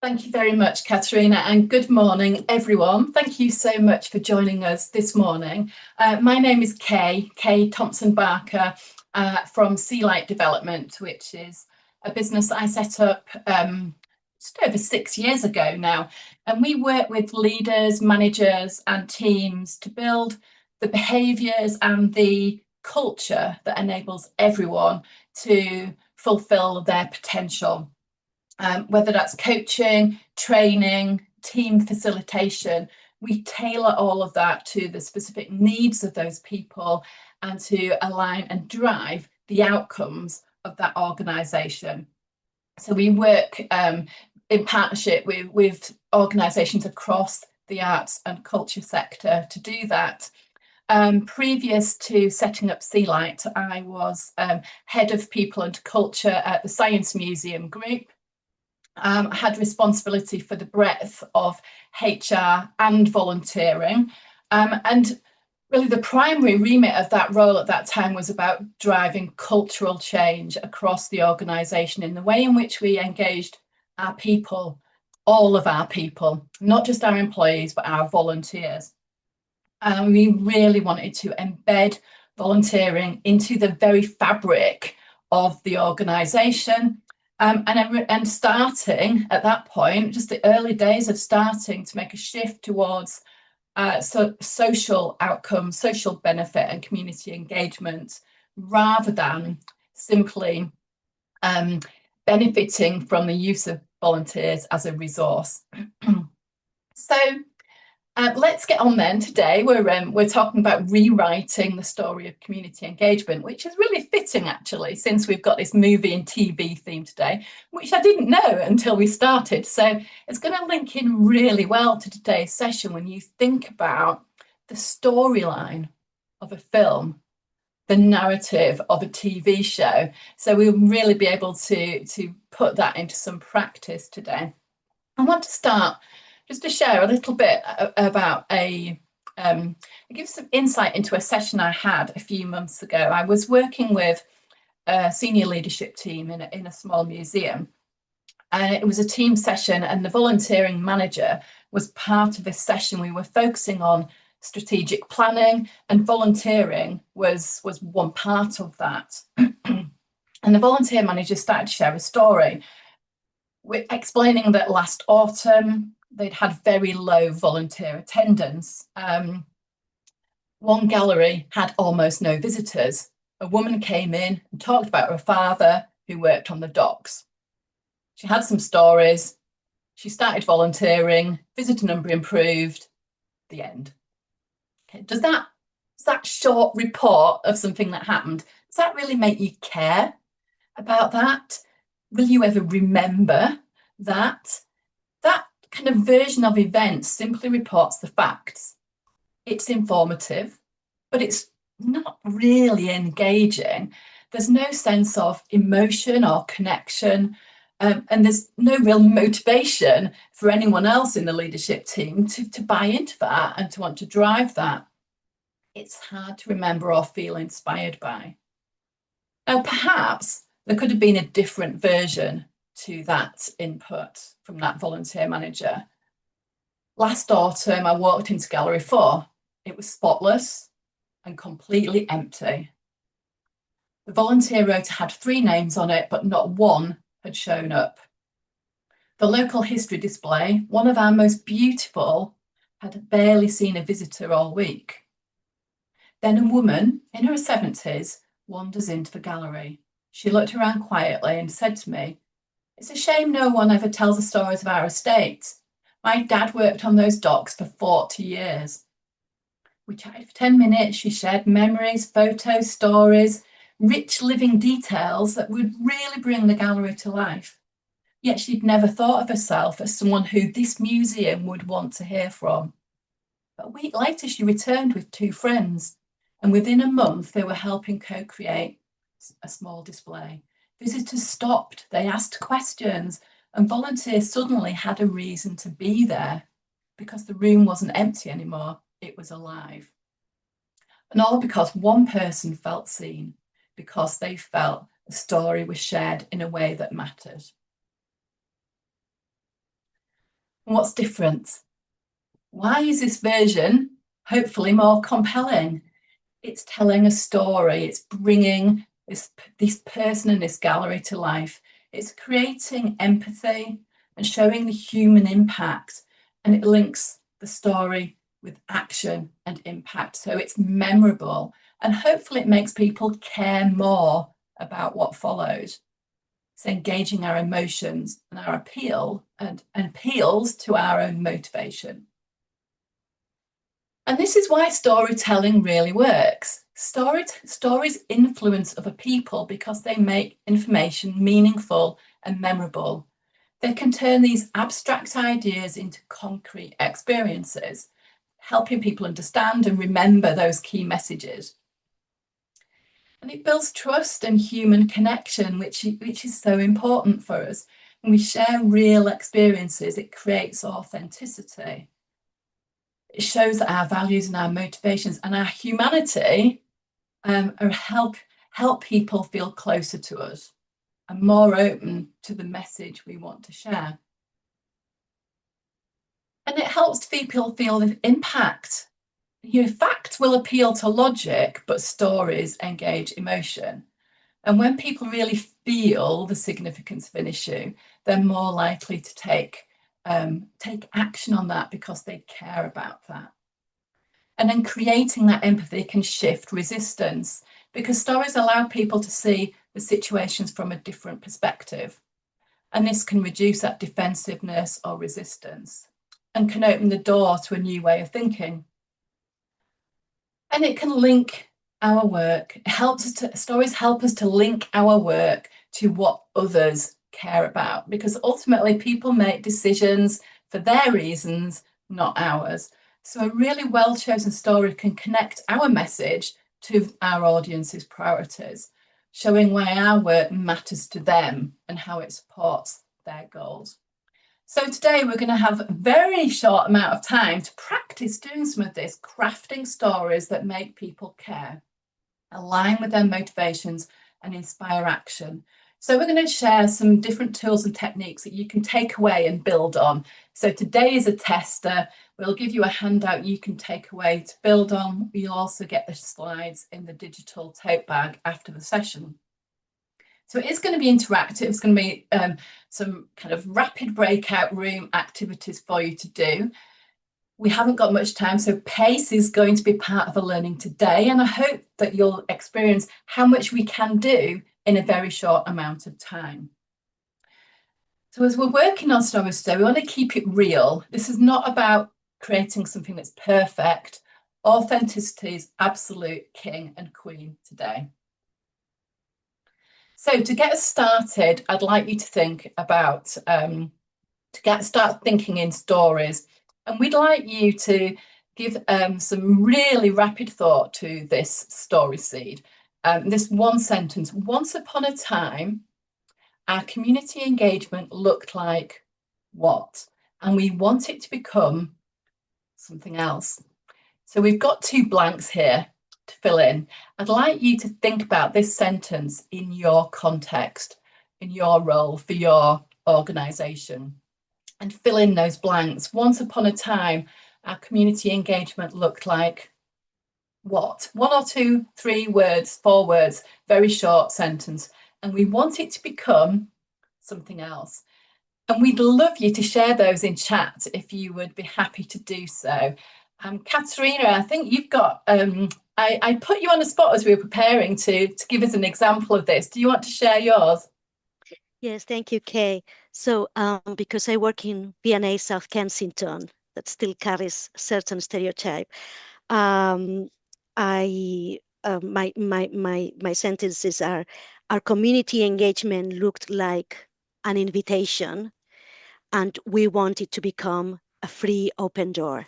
Thank you very much, Katerina, and good morning, everyone. Thank you so much for joining us this morning. My name is Kay Thompson-Barker from Sea Light Development, which is a business I set up just over 6 years ago now. And we work with leaders, managers, and teams to build the behaviours and the culture that enables everyone to fulfil their potential. Whether that's coaching, training, team facilitation, we tailor all of that to the specific needs of those people and to align and drive the outcomes of that organisation. So we work in partnership with organisations across the arts and culture sector to do that. Previous to setting up Sea Light, I was head of people and culture at the Science Museum Group. I had responsibility for the breadth of HR and volunteering. And really the primary remit of that role at that time was about driving cultural change across the organisation in the way in which we engaged our people, all of our people, not just our employees, but our volunteers. And we really wanted to embed volunteering into the very fabric of the organisation. And starting at that point, just the early days of starting to make a shift towards social outcomes, social benefit and community engagement, rather than simply benefiting from the use of volunteers as a resource. So let's get on then. Today we're talking about rewriting the story of community engagement, which is really fitting actually, since we've got this movie and TV theme today, which I didn't know until we started. So it's going to link in really well to today's session when you think about the storyline of a film, the narrative of a TV show. So we'll really be able to put that into some practice today. I want to start just to share a little bit about give some insight into a session I had a few months ago. I was working with a senior leadership team in a small museum, and it was a team session, and the volunteering manager was part of this session. We were focusing on strategic planning, and volunteering was one part of that. And the volunteer manager started to share a story, explaining that last autumn they'd had very low volunteer attendance. One gallery had almost no visitors. A woman came in and talked about her father who worked on the docks. She had some stories. She started volunteering. Visitor number improved. The end. Okay. Does that short report of something that happened, does that really make you care about that? Will you ever remember that? That kind of version of events simply reports the facts. It's informative, but it's not really engaging. There's no sense of emotion or connection, and there's no real motivation for anyone else in the leadership team to buy into that and to want to drive that. It's hard to remember or feel inspired by. Now, perhaps there could have been a different version to that input from that volunteer manager. Last autumn, I walked into Gallery 4. It was spotless and completely empty. The volunteer rota had 3 names on it, but not one had shown up. The local history display, one of our most beautiful, had barely seen a visitor all week. Then a woman in her 70s wanders into the gallery. She looked around quietly and said to me, "It's a shame no one ever tells the stories of our estate. My dad worked on those docks for 40 years. We chatted for 10 minutes. She shared memories, photos, stories, rich living details that would really bring the gallery to life. Yet she'd never thought of herself as someone who this museum would want to hear from. But a week later, she returned with 2 friends, and within a month, they were helping co-create a small display. Visitors stopped, they asked questions, and volunteers suddenly had a reason to be there because the room wasn't empty anymore, it was alive. And all because one person felt seen, because they felt the story was shared in a way that mattered." What's different? Why is this version hopefully more compelling? It's telling a story. It's bringing this person and this gallery to life. It's creating empathy and showing the human impact. And it links the story with action and impact. So it's memorable. And hopefully it makes people care more about what follows. It's engaging our emotions and our appeal and appeals to our own motivation. And this is why storytelling really works. Stories influence other people because they make information meaningful and memorable. They can turn these abstract ideas into concrete experiences, helping people understand and remember those key messages. And it builds trust and human connection, which is so important for us. When we share real experiences, it creates authenticity. It shows that our values and our motivations and our humanity help people feel closer to us and more open to the message we want to share. And it helps people feel the impact. Facts will appeal to logic, but stories engage emotion. And when people really feel the significance of an issue, they're more likely to take action on that because they care about that. And then creating that empathy can shift resistance because stories allow people to see the situations from a different perspective. And this can reduce that defensiveness or resistance and can open the door to a new way of thinking. And it can link our work. Stories help us to link our work to what others care about, because ultimately people make decisions for their reasons, not ours. So a really well-chosen story can connect our message to our audience's priorities, showing why our work matters to them and how it supports their goals. So today we're going to have a very short amount of time to practice doing some of this, crafting stories that make people care, align with their motivations and inspire action. So we're going to share some different tools and techniques that you can take away and build on. So today is a tester. We'll give you a handout you can take away to build on. You'll also get the slides in the digital tote bag after the session. So it is going to be interactive. It's going to be some kind of rapid breakout room activities for you to do. We haven't got much time, so pace is going to be part of the learning today. And I hope that you'll experience how much we can do in a very short amount of time. So as we're working on stories today, we want to keep it real. This is not about creating something that's perfect. Authenticity is absolute king and queen today. So to get us started, I'd like you to think about, start thinking in stories. And we'd like you to give some really rapid thought to this story seed. This one sentence: once upon a time, our community engagement looked like what? And we want it to become something else. So we've got 2 blanks here to fill in. I'd like you to think about this sentence in your context, in your role for your organisation, and fill in those blanks. Once upon a time, our community engagement looked like what? 1 or 2, 3 words, 4 words, very short sentence. And we want it to become something else. And we'd love you to share those in chat if you would be happy to do so. Katerina, I think you've got, I put you on the spot as we were preparing to give us an example of this. Do you want to share yours? Yes, thank you, Kay. So because I work in V&A South Kensington, that still carries certain stereotype, my sentences are, our community engagement looked like an invitation, and we want it to become a free open door.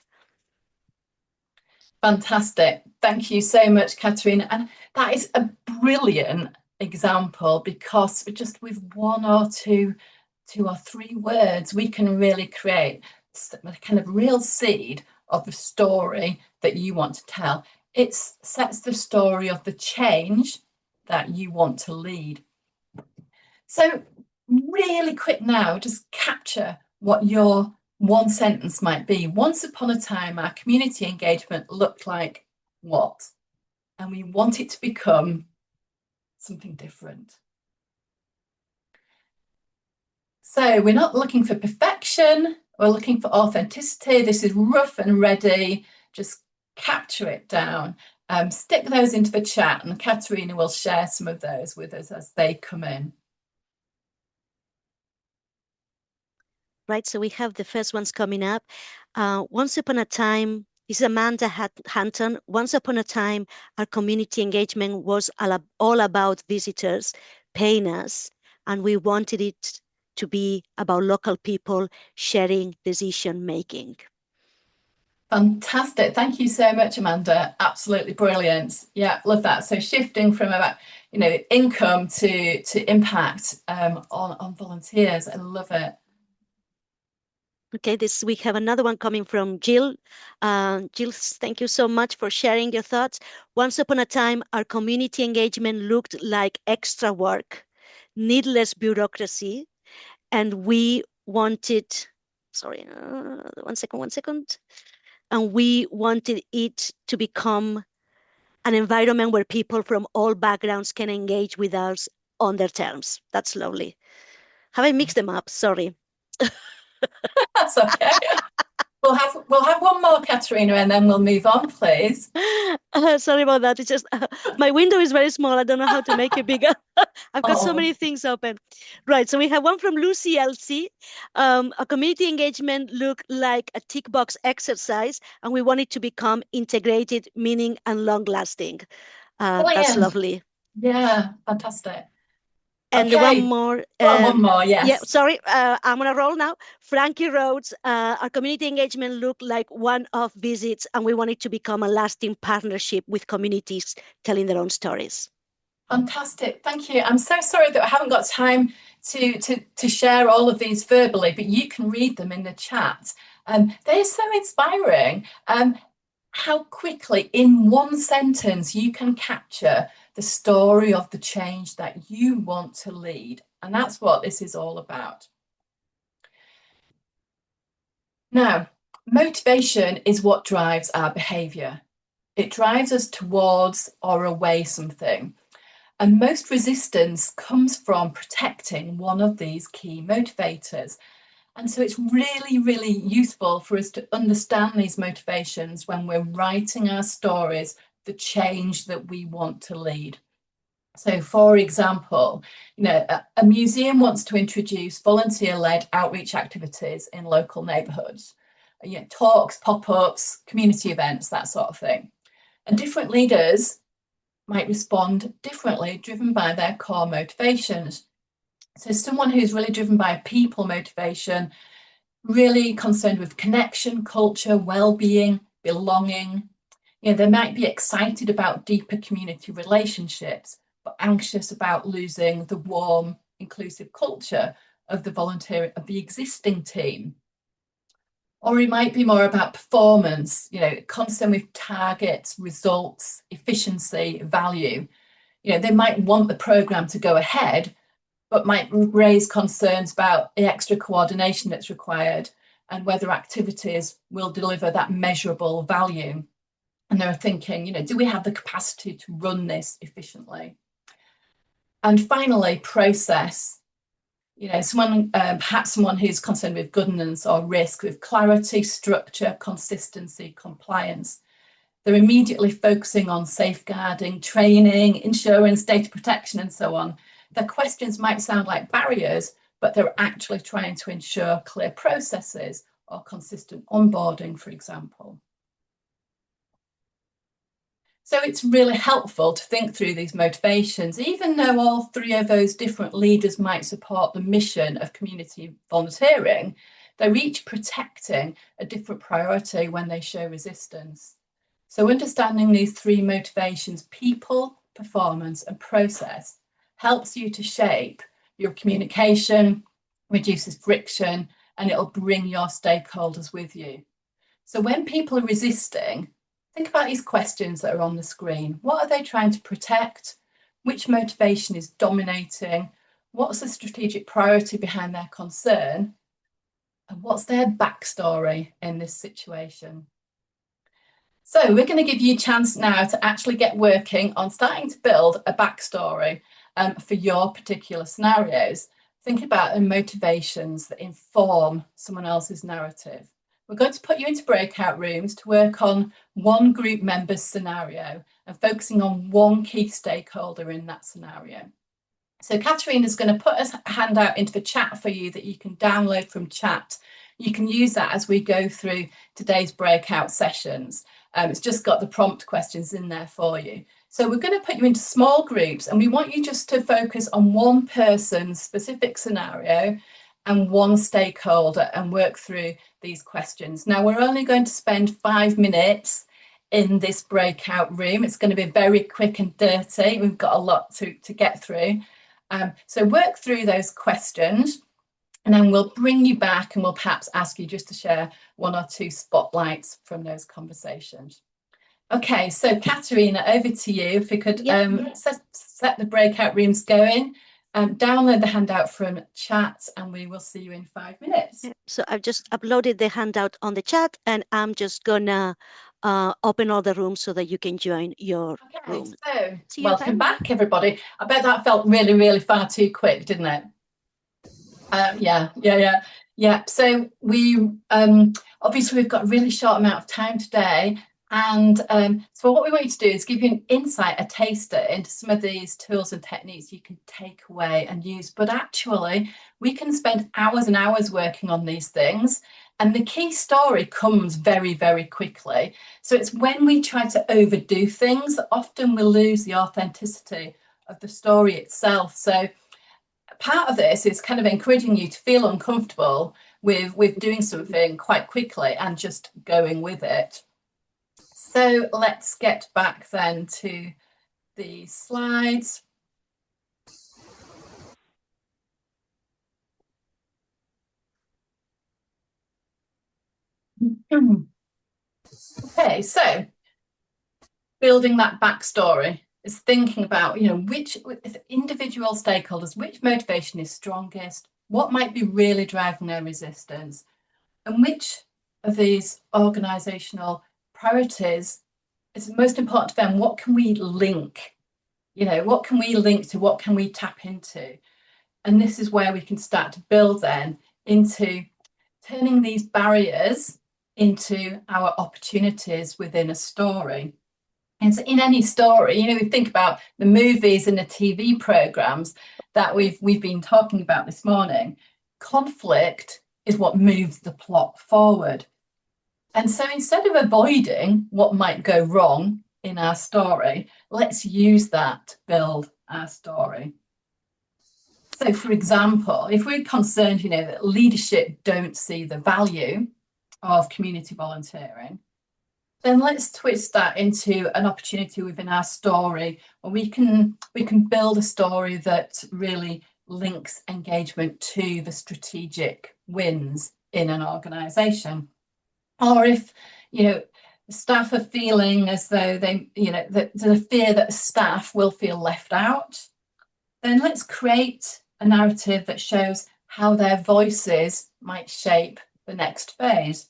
Fantastic. Thank you so much, Katerina. And that is a brilliant example, because just with 1 or 2 or 3 words, we can really create a kind of real seed of the story that you want to tell. It sets the story of the change that you want to lead. So really quick now, just capture what your one sentence might be, once upon a time, our community engagement looked like what? And we want it to become something different. So we're not looking for perfection, we're looking for authenticity. This is rough and ready. Just capture it down. Stick those into the chat, and Katerina will share some of those with us as they come in. Right, so we have the first ones coming up. Once upon a time, this is Amanda Hanton. Once upon a time, our community engagement was all about visitors paying us, and we wanted it to be about local people sharing decision making. Fantastic. Thank you so much, Amanda. Absolutely brilliant. Yeah, love that. So shifting from about, income to impact on volunteers. I love it. Okay, we have another one coming from Jill. Jill, thank you so much for sharing your thoughts. Once upon a time, our community engagement looked like extra work, needless bureaucracy, and we wanted, sorry, one second. And we wanted it to become an environment where people from all backgrounds can engage with us on their terms. That's lovely. Have I mixed them up? Sorry. That's okay. We'll have one more, Katerina, and then we'll move on, please. Sorry about that. It's just my window is very small. I don't know how to make it bigger. I've got so many things open. Right. So we have one from Lucy LC. A community engagement look like a tick box exercise, and we want it to become integrated, meaning, and long lasting. That's lovely. Yeah, fantastic. And Okay. one more. One more, yes. Yeah, sorry, I'm on a roll now. Frankie Rhodes, our community engagement looked like one-off visits, and we want it to become a lasting partnership with communities telling their own stories. Fantastic, thank you. I'm so sorry that I haven't got time to share all of these verbally, but you can read them in the chat. They're so inspiring. How quickly, in one sentence, you can capture the story of the change that you want to lead. And that's what this is all about. Now, motivation is what drives our behaviour. It drives us towards or away something. And most resistance comes from protecting one of these key motivators. And so it's really, really useful for us to understand these motivations when we're writing our stories, the change that we want to lead. So, for example, a museum wants to introduce volunteer-led outreach activities in local neighbourhoods, talks, pop-ups, community events, that sort of thing. And different leaders might respond differently, driven by their core motivations. So someone who's really driven by people motivation, really concerned with connection, culture, well-being, belonging. They might be excited about deeper community relationships, but anxious about losing the warm, inclusive culture of the existing team. Or it might be more about performance, concerned with targets, results, efficiency, value. They might want the program to go ahead, but might raise concerns about the extra coordination that's required and whether activities will deliver that measurable value. And they're thinking, do we have the capacity to run this efficiently? And finally, process. Perhaps someone who's concerned with governance or risk, with clarity, structure, consistency, compliance. They're immediately focusing on safeguarding, training, insurance, data protection, and so on. Their questions might sound like barriers, but they're actually trying to ensure clear processes or consistent onboarding, for example. So it's really helpful to think through these motivations, even though all three of those different leaders might support the mission of community volunteering, they're each protecting a different priority when they show resistance. So understanding these three motivations, people, performance, and process, helps you to shape your communication, reduces friction, and it'll bring your stakeholders with you. So when people are resisting, think about these questions that are on the screen. What are they trying to protect? Which motivation is dominating? What's the strategic priority behind their concern? and what's their backstory in this situation. So we're going to give you a chance now to actually get working on starting to build a backstory for your particular scenarios. Think about the motivations that inform someone else's narrative. We're going to put you into breakout rooms to work on one group member's scenario and focusing on one key stakeholder in that scenario. So Katharina is going to put a handout into the chat for you that you can download from chat. You can use that as we go through today's breakout sessions. It's just got the prompt questions in there for you. So we're going to put you into small groups, and we want you just to focus on one person's specific scenario and one stakeholder and work through these questions. Now, we're only going to spend 5 minutes in this breakout room. It's going to be very quick and dirty. We've got a lot to get through. So work through those questions, and then we'll bring you back and we'll perhaps ask you just to share 1 or 2 spotlights from those conversations. Okay, so Katharina, over to you. If we could set the breakout rooms going, download the handout from chat, and we will see you in 5 minutes. So I've just uploaded the handout on the chat, and I'm just gonna open all the rooms so that you can join your room. So welcome back, everybody. I bet that felt really, really far too quick, didn't it? Yeah. So we obviously we've got a really short amount of time today, and so what we want you to do is give you an insight, a taster into some of these tools and techniques you can take away and use. But actually, we can spend hours and hours working on these things, and the key story comes very, very quickly. So it's when we try to overdo things that often we lose the authenticity of the story itself. So part of this is kind of encouraging you to feel uncomfortable with doing something quite quickly and just going with it. So let's get back then to the slides. Okay, so building that backstory is thinking about, which individual stakeholders, which motivation is strongest, what might be really driving their resistance, and which of these organizational priorities is most important to them. What can we link? What can we link to? What can we tap into? And this is where we can start to build then into turning these barriers into our opportunities within a story. And so in any story, we think about the movies and the TV programs that we've been talking about this morning. Conflict is what moves the plot forward. And so instead of avoiding what might go wrong in our story, let's use that to build our story. So, for example, if we're concerned, that leadership don't see the value of community volunteering, then let's twist that into an opportunity within our story where we can build a story that really links engagement to the strategic wins in an organization. Or if staff are feeling as though the fear that staff will feel left out, then let's create a narrative that shows how their voices might shape the next phase.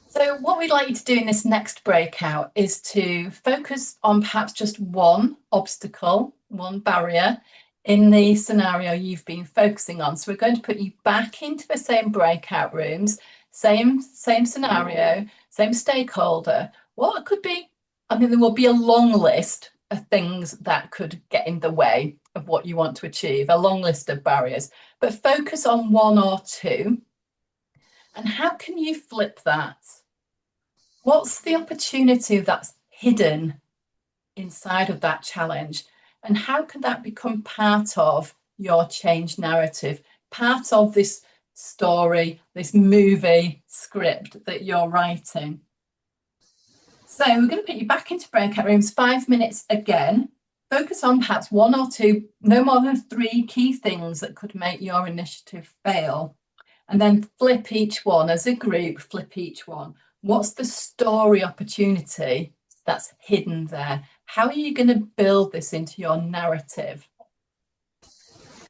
So what we'd like you to do in this next breakout is to focus on perhaps just one obstacle, one barrier in the scenario you've been focusing on. So we're going to put you back into the same breakout rooms, same scenario, same stakeholder. What could be, there will be a long list of things that could get in the way of what you want to achieve, a long list of barriers, but focus on 1 or 2. And how can you flip that? What's the opportunity that's hidden inside of that challenge? And how can that become part of your change narrative, part of this story, this movie script that you're writing? So we're going to put you back into breakout rooms, 5 minutes again. Focus on perhaps 1 or 2, no more than 3 key things that could make your initiative fail. And then flip each one as a group, flip each one. What's the story opportunity that's hidden there? How are you going to build this into your narrative?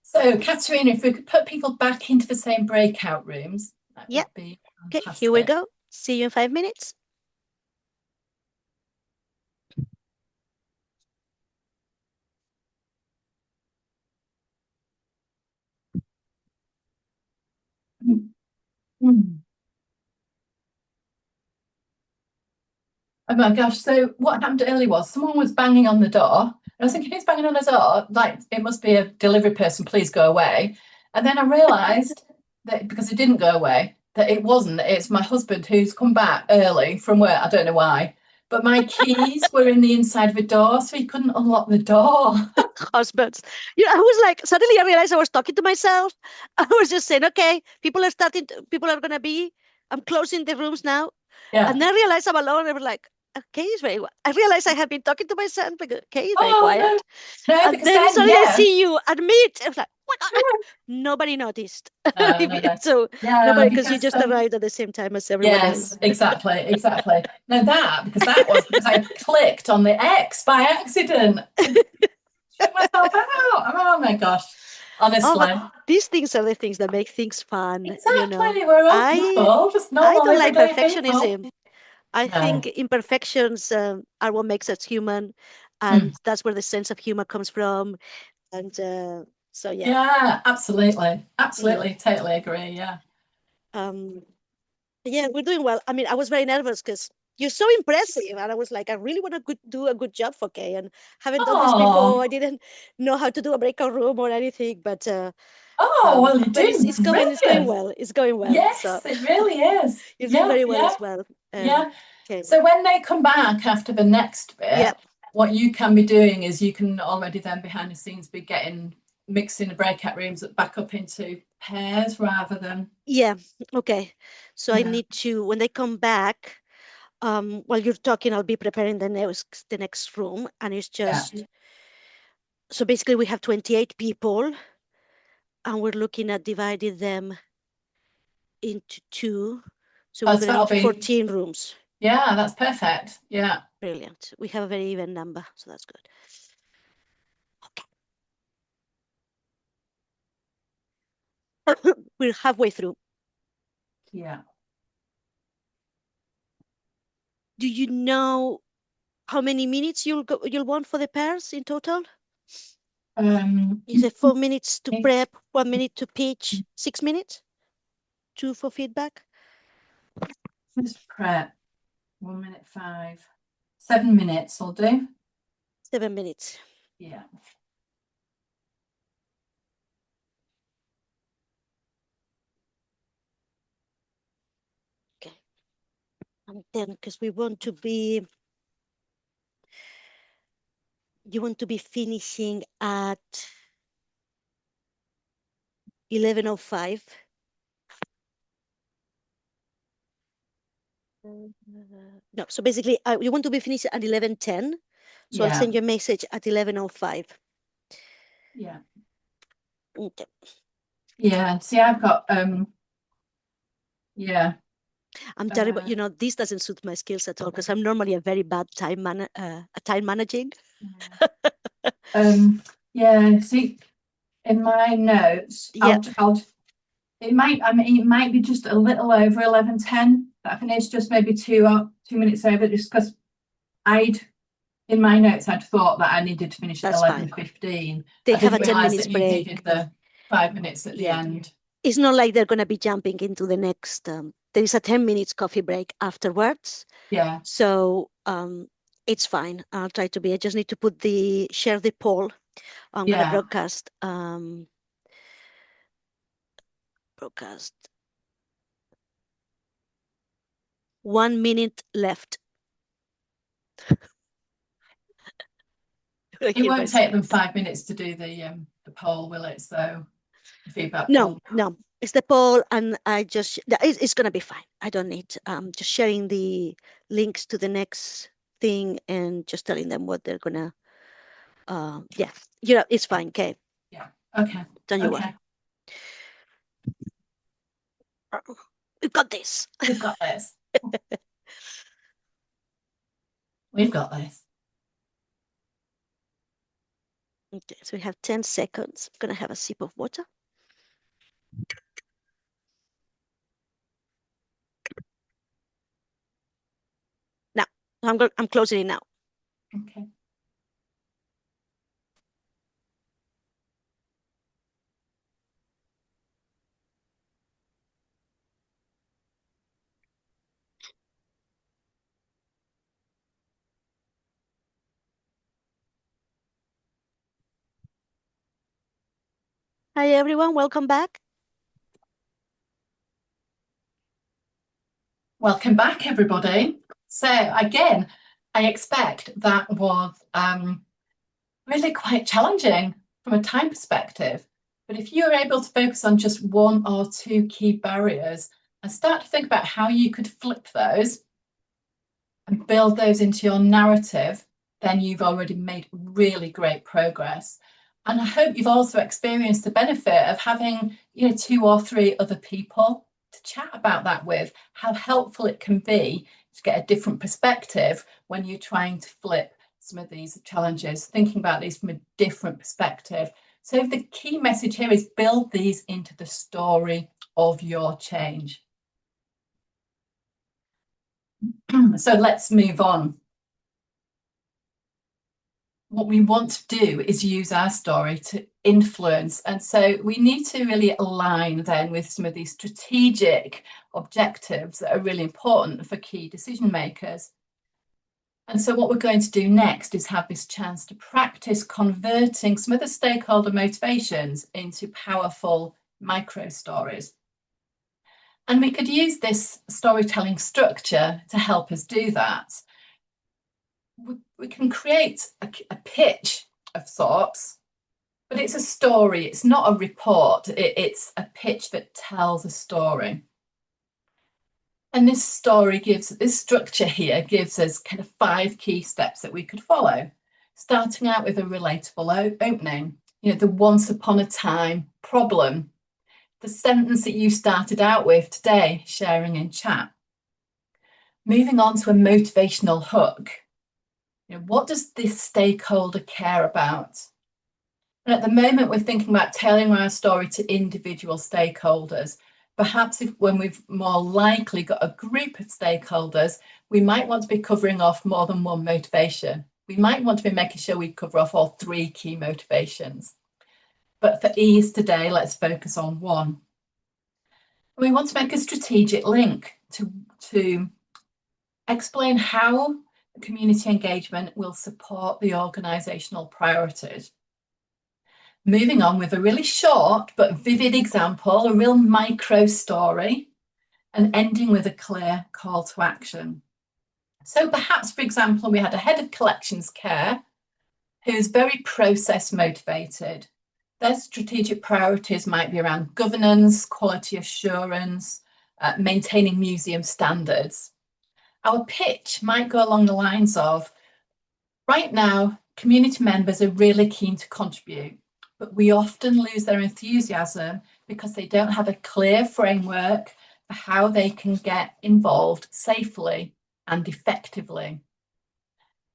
So So, Katerina, if we could put people back into the same breakout rooms, that Yeah. would be Okay, here we fantastic. go. See you in 5 minutes. Mm. Oh my gosh. So what happened earlier was someone was banging on the door. And I was thinking, who's banging on the door? Like, it must be a delivery person, please go away. And then I realized that because it didn't go away, that it wasn't. It's my husband who's come back early from work. I don't know why. But my keys were in the inside of the door, so he couldn't unlock the door. Husbands. I was like, suddenly I realized I was talking to myself. I was just saying, okay, people are gonna be, I'm closing the rooms now. Yeah. And then I realized I'm alone. I was like, okay, it's very I realized I had been talking to myself, like, okay, it's very Oh no. quiet. No, And because then then suddenly I yeah. see you admit. I was like, what? Nobody noticed. No, no, no. So Yeah, nobody, because you because just arrived at the same time as everyone yes, else. exactly, exactly. No, that was because I clicked on the X by accident to check myself out. Oh my gosh. Oh, but Honestly. these things are the things that make things fun, Exactly. We're all I people, just I normal don't like everyday people. perfectionism. I No. think imperfections are what makes us human, Mm. and that's where the sense of humor comes from. And so, yeah, Yeah, absolutely. yeah, Absolutely. Totally agree. Yeah. um, yeah, we're doing well. I mean, I was very nervous because you're so impressive, and I was like, I really want to do a good job for Kay, and haven't done this before. Oh, I didn't know how to do a breakout room or anything, oh, well, you're but doing it's going brilliant. well. It's going well. So Yes, it really is. you're doing Yeah, very well yeah, as well. yeah. Okay. So when they come back after the next Yeah. bit, what you can be doing is you can already then behind the scenes be mixing the breakout rooms back up into pairs rather than Yeah. Okay. So I yeah, need to, when they come back, while you're talking, I'll be preparing the next room, and it's yeah. just, so basically we have 28 people, and we're looking at dividing them into two. So we're Oh, so going to that'll need be 14 rooms. yeah, that's perfect. Yeah. Brilliant. We have a very even number, so that's good. Okay. We're halfway through. Yeah. Do you know how many minutes you'll want for the pairs in total? Um Is it 4 minutes to prep, 1 minute to pitch, 6 minutes? Two for feedback? just prep 1 minute 5. 7 minutes will do. 7 minutes. Yeah. Okay. And then, because you want to be finishing at 11:05. No, so basically, you want to be finished at 11:10. So I'll Yeah. send you a message at 11:05. Yeah. Okay. Yeah. See, I've got yeah. I'm terrible. Uh, This doesn't suit my skills at all because I'm normally a very bad time managing. yeah, see, in my notes, Yeah, it might, I mean, it might be just a little over 11:10. I think it's just maybe 2 minutes over, just because I'd, in my notes, I'd thought that I needed to finish at that's fine. 11:15. They I have a didn't 10 realize minutes that you break. needed the 5 minutes at the Yeah. end. It's not like they're going to be jumping into the next. There is a 10 minutes coffee break afterwards. Yeah. So it's fine. I'll try to be. I just need to share the poll. I'm going to Yeah. broadcast 1 minute left. I It hear won't take myself. them 5 minutes to do the poll, will it? So the feedback No, poll. no. It's the poll, and it's going to be fine. I don't need just sharing the links to the next thing and just telling them what they're gonna. Yeah, it's fine. Okay, Yeah. Okay. don't you worry. Okay. We've got this. We've got this. We've got this. Okay, so we have 10 seconds. I'm going to have a sip of water. Now, I'm closing it now. Okay. Hi, everyone. Welcome back. Welcome back, everybody. So again, I expect that was really quite challenging from a time perspective. But if you're able to focus on just one or two key barriers and start to think about how you could flip those and build those into your narrative, then you've already made really great progress. And I hope you've also experienced the benefit of having, two or three other people to chat about that with, how helpful it can be to get a different perspective when you're trying to flip some of these challenges, thinking about these from a different perspective. So the key message here is build these into the story of your change. So let's move on. What we want to do is use our story to influence. And so we need to really align then with some of these strategic objectives that are really important for key decision makers. And so what we're going to do next is have this chance to practice converting some of the stakeholder motivations into powerful micro stories. And we could use this storytelling structure to help us do that. We can create a pitch of sorts, but it's a story. It's not a report. It's a pitch that tells a story. And this structure here gives us kind of 5 key steps that we could follow, starting out with a relatable opening, the once upon a time problem, the sentence that you started out with today, sharing in chat. Moving on to a motivational hook. What does this stakeholder care about? And at the moment, we're thinking about tailoring our story to individual stakeholders. Perhaps when we've more likely got a group of stakeholders, we might want to be covering off more than one motivation. We might want to be making sure we cover off all 3 key motivations. But for ease today, let's focus on one. We want to make a strategic link to explain how community engagement will support the organisational priorities. Moving on with a really short but vivid example, a real micro story, and ending with a clear call to action. So perhaps, for example, we had a head of collections care who's very process motivated. Their strategic priorities might be around governance, quality assurance, maintaining museum standards. Our pitch might go along the lines of, right now, community members are really keen to contribute, but we often lose their enthusiasm because they don't have a clear framework for how they can get involved safely and effectively.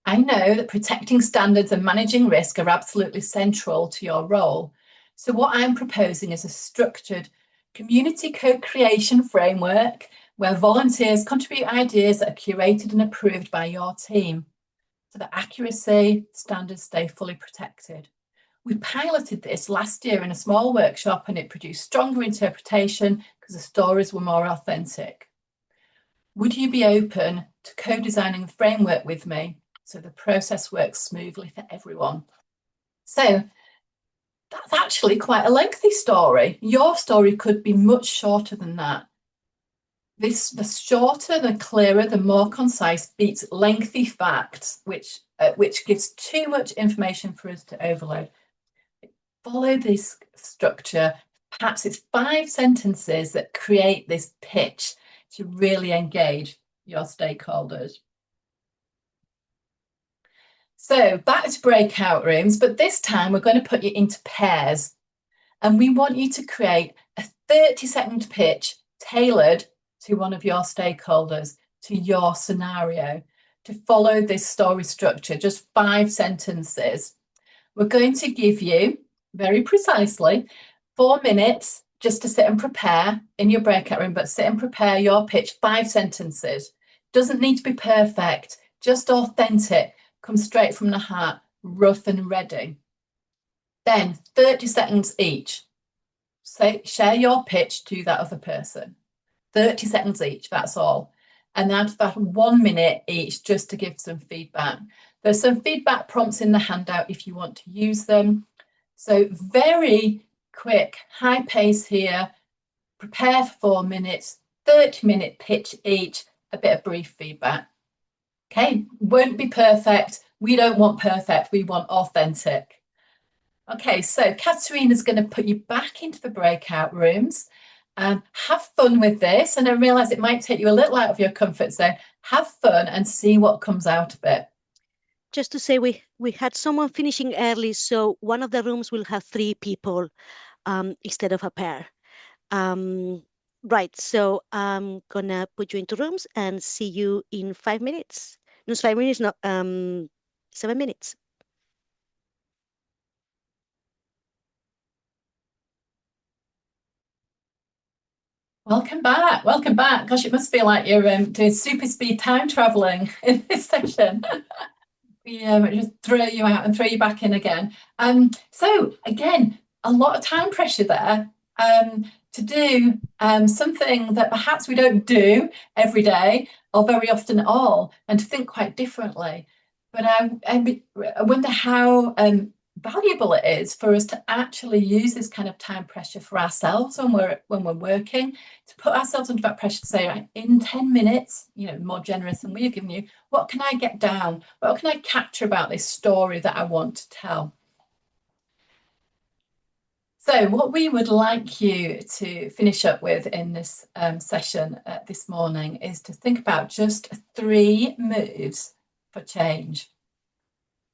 I know that protecting standards and managing risk are absolutely central to your role. So what I'm proposing is a structured community co-creation framework where volunteers contribute ideas that are curated and approved by your team so that accuracy standards stay fully protected. We piloted this last year in a small workshop and it produced stronger interpretation because the stories were more authentic. Would you be open to co-designing the framework with me so the process works smoothly for everyone? So that's actually quite a lengthy story. Your story could be much shorter than that. The shorter, the clearer, the more concise beats lengthy facts, which gives too much information for us to overload. Follow this structure. Perhaps it's 5 sentences that create this pitch to really engage your stakeholders. So back to breakout rooms, but this time we're going to put you into pairs. And we want you to create a 30-second pitch tailored to one of your stakeholders, to your scenario, to follow this story structure, just 5 sentences. We're going to give you, very precisely, 4 minutes just to sit and prepare in your breakout room, but sit and prepare your pitch, 5 sentences. Doesn't need to be perfect, just authentic, come straight from the heart, rough and ready. Then 30 seconds each. Say, share your pitch to that other person. 30 seconds each, that's all. And after that, 1 minute each just to give some feedback. There's some feedback prompts in the handout if you want to use them. So very quick, high pace here. Prepare for 4 minutes, 30-minute pitch each, a bit of brief feedback. Okay, won't be perfect. We don't want perfect, we want authentic. Okay, so Katerina's going to put you back into the breakout rooms. Have fun with this, and I realise it might take you a little out of your comfort zone. Have fun and see what comes out of it. Just to say, we had someone finishing early, so one of the rooms will have 3 people instead of a pair. Right, so I'm gonna put you into rooms and see you in 5 minutes. No, 5 minutes, no, 7 minutes. Welcome back. Welcome back. Gosh, it must feel like you're doing super speed time traveling in this session. We just throw you out and throw you back in again. So again, a lot of time pressure there to do something that perhaps we don't do every day or very often at all, and to think quite differently. But I wonder how valuable it is for us to actually use this kind of time pressure for ourselves when we're working, to put ourselves under that pressure to say, right, in 10 minutes, you know, more generous than we've given you, what can I get down? What can I capture about this story that I want to tell? So what we would like you to finish up with in this session this morning is to think about just 3 moves for change,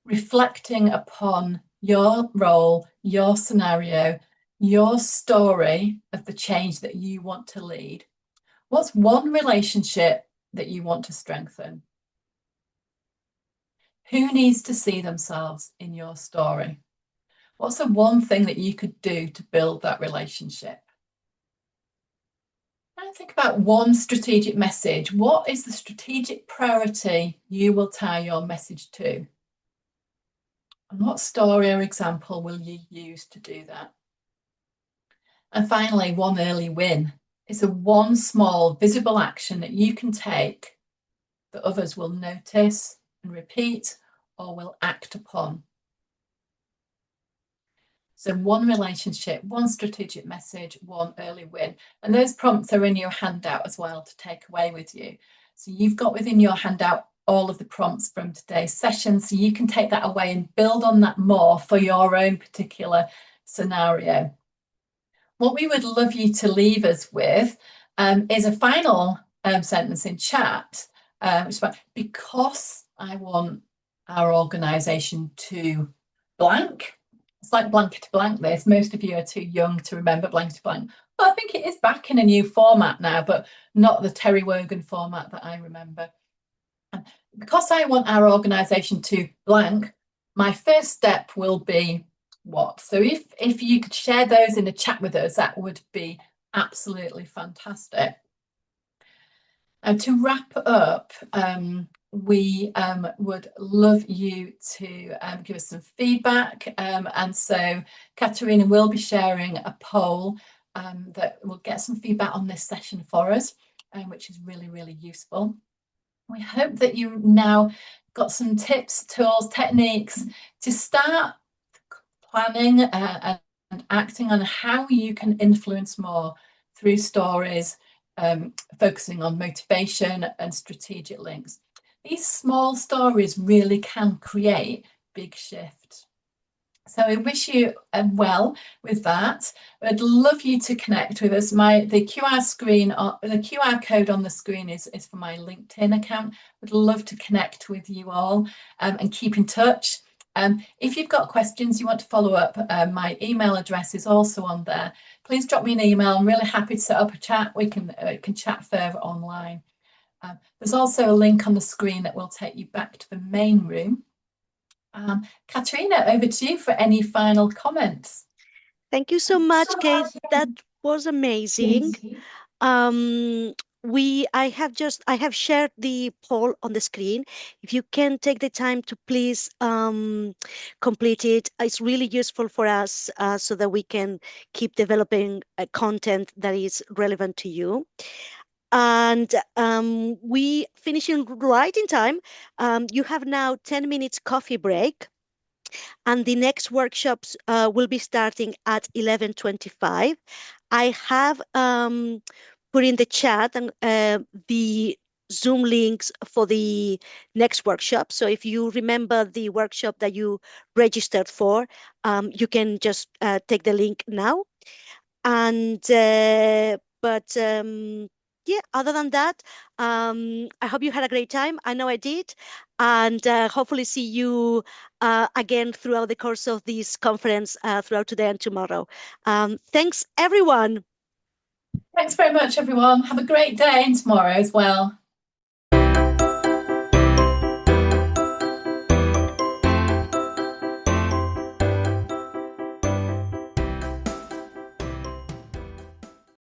reflecting upon your role, your scenario, your story of the change that you want to lead. What's one relationship that you want to strengthen? Who needs to see themselves in your story? What's the one thing that you could do to build that relationship? And think about one strategic message. What is the strategic priority you will tie your message to? And what story or example will you use to do that? And finally, one early win is a one small visible action that you can take that others will notice and repeat or will act upon. So one relationship, one strategic message, one early win. And those prompts are in your handout as well to take away with you. So you've got within your handout all of the prompts from today's session, so you can take that away and build on that more for your own particular scenario. What we would love you to leave us with is a final sentence in chat, which is about, because I want our organisation to blank. It's like blankety blank this. Most of you are too young to remember blankety blank. Well, I think it is back in a new format now, but not the Terry Wogan format that I remember. Because I want our organisation to blank, my first step will be what? So if you could share those in a chat with us, that would be absolutely fantastic. And to wrap up, we would love you to give us some feedback. And so Katerina will be sharing a poll that will get some feedback on this session for us, which is really, really useful. We hope that you now got some tips, tools, techniques to start planning and acting on how you can influence more through stories, focusing on motivation and strategic links. These small stories really can create big shifts. So I wish you well with that. I'd love you to connect with us. The QR code on the screen is for my LinkedIn account. I'd love to connect with you all and keep in touch. If you've got questions you want to follow up, my email address is also on there. Please drop me an email. I'm really happy to set up a chat. We can chat further online. There's also a link on the screen that will take you back to the main room. Katerina, over to you for any final comments. Thank you so much, Kate. That was amazing. Um, I have shared the poll on the screen. If you can take the time to please complete it, it's really useful for us so that we can keep developing content that is relevant to you. And we finishing right in time. You have now 10 minutes coffee break, and the next workshops will be starting at 11:25. I have put in the chat and the Zoom links for the next workshop. So if you remember the workshop that you registered for, you can just take the link now. And but yeah, other than that, I hope you had a great time. I know I did, and hopefully see you again throughout the course of this conference throughout today and tomorrow. Thanks, everyone. Thanks very much, everyone. Have a great day and tomorrow as well.